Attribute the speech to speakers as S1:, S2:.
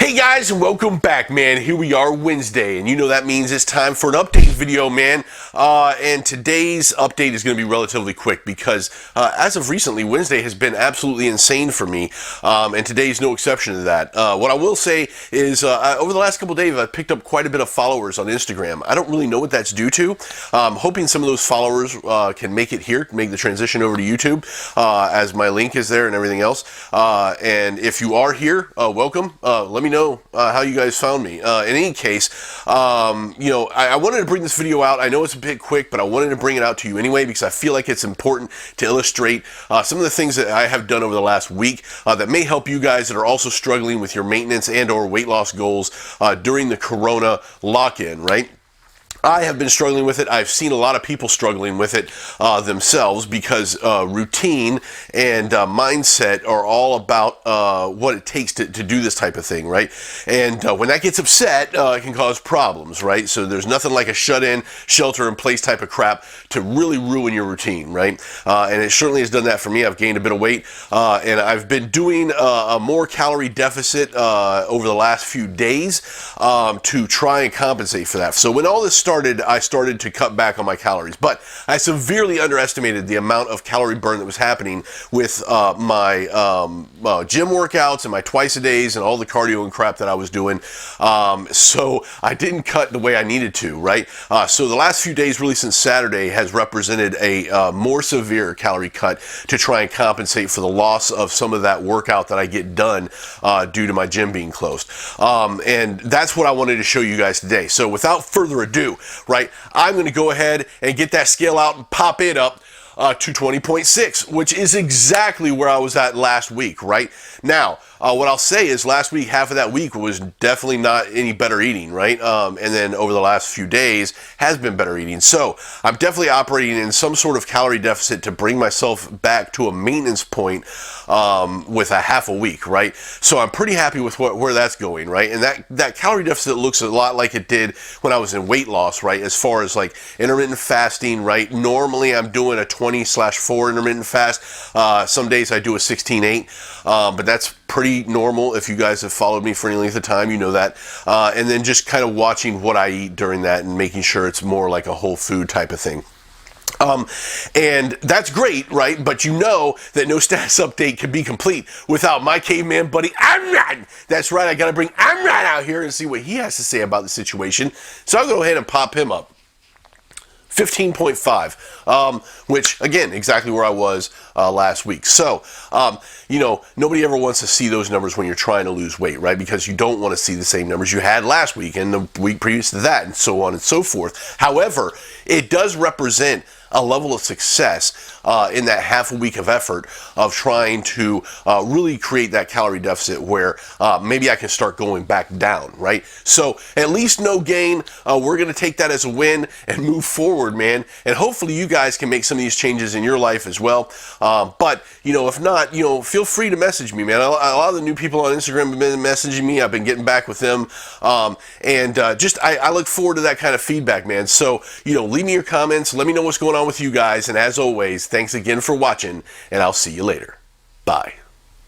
S1: Hey guys, and welcome back, man. Here we are, Wednesday, and you know that means it's time for an update video, man. And today's update is going to be relatively quick because as of recently, Wednesday has been absolutely insane for me, and today's no exception to that. What I will say is over the last couple days, I've picked up quite a bit of followers on Instagram. I don't really know what that's due to. I'm hoping some of those followers can make it here, make the transition over to YouTube, as my link is there and everything else. And if you are here, welcome. Let me know how you guys found me. In any case, I wanted to bring this video out. I know it's a bit quick, but I wanted to bring it out to you anyway because I feel like it's important to illustrate some of the things that I have done over the last week that may help you guys that are also struggling with your maintenance and or weight loss goals during the Corona lock-in, right? I have been struggling with it. I've seen a lot of people struggling with it themselves because routine and mindset are all about what it takes to do this type of thing, right? And when that gets upset, it can cause problems, right? So there's nothing like a shut-in, shelter-in-place type of crap to really ruin your routine, right? And it certainly has done that for me. I've gained a bit of weight, and I've been doing a more calorie deficit over the last few days to try and compensate for that. So when all this started, I started to cut back on my calories, but I severely underestimated the amount of calorie burn that was happening with my gym workouts and my twice-a-days and all the cardio and crap that I was doing. So I didn't cut the way I needed to, right? So the last few days, really since Saturday, has represented a more severe calorie cut to try and compensate for the loss of some of that workout that I get done due to my gym being closed. And that's what I wanted to show you guys today. So without further ado, right, I'm going to go ahead and get that scale out and pop it up to 20.6, which is exactly where I was at last week, right? Now, what I'll say is last week, half of that week was definitely not any better eating, right? And then over the last few days has been better eating. So I'm definitely operating in some sort of calorie deficit to bring myself back to a maintenance point with a half a week, right? So I'm pretty happy with where that's going, right? And that calorie deficit looks a lot like it did when I was in weight loss, right? As far as like intermittent fasting, right? Normally I'm doing a 20/4 intermittent fast. Some days I do a 16/8, but that's pretty normal. If you guys have followed me for any length of time, you know that. And then just kind of watching what I eat during that and making sure it's more like a whole food type of thing. And that's great, right? But you know that no status update can be complete without my caveman buddy, Amran. That's right, I gotta bring Amran out here and see what he has to say about the situation. So I'll go ahead and pop him up. 15.5, which again, exactly where I was last week. So, nobody ever wants to see those numbers when you're trying to lose weight, right? Because you don't want to see the same numbers you had last week and the week previous to that and so on and so forth. However, it does represent a level of success in that half a week of effort of trying to really create that calorie deficit where maybe I can start going back down, right? So at least no gain. We're going to take that as a win and move forward, man. And hopefully you guys can make some of these changes in your life as well. But, if not, feel free to message me, man. A lot of the new people on Instagram have been messaging me. I've been getting back with them. I look forward to that kind of feedback, man. So, leave me your comments. Let me know what's going on with you guys, and as always, thanks again for watching, and I'll see you later. Bye.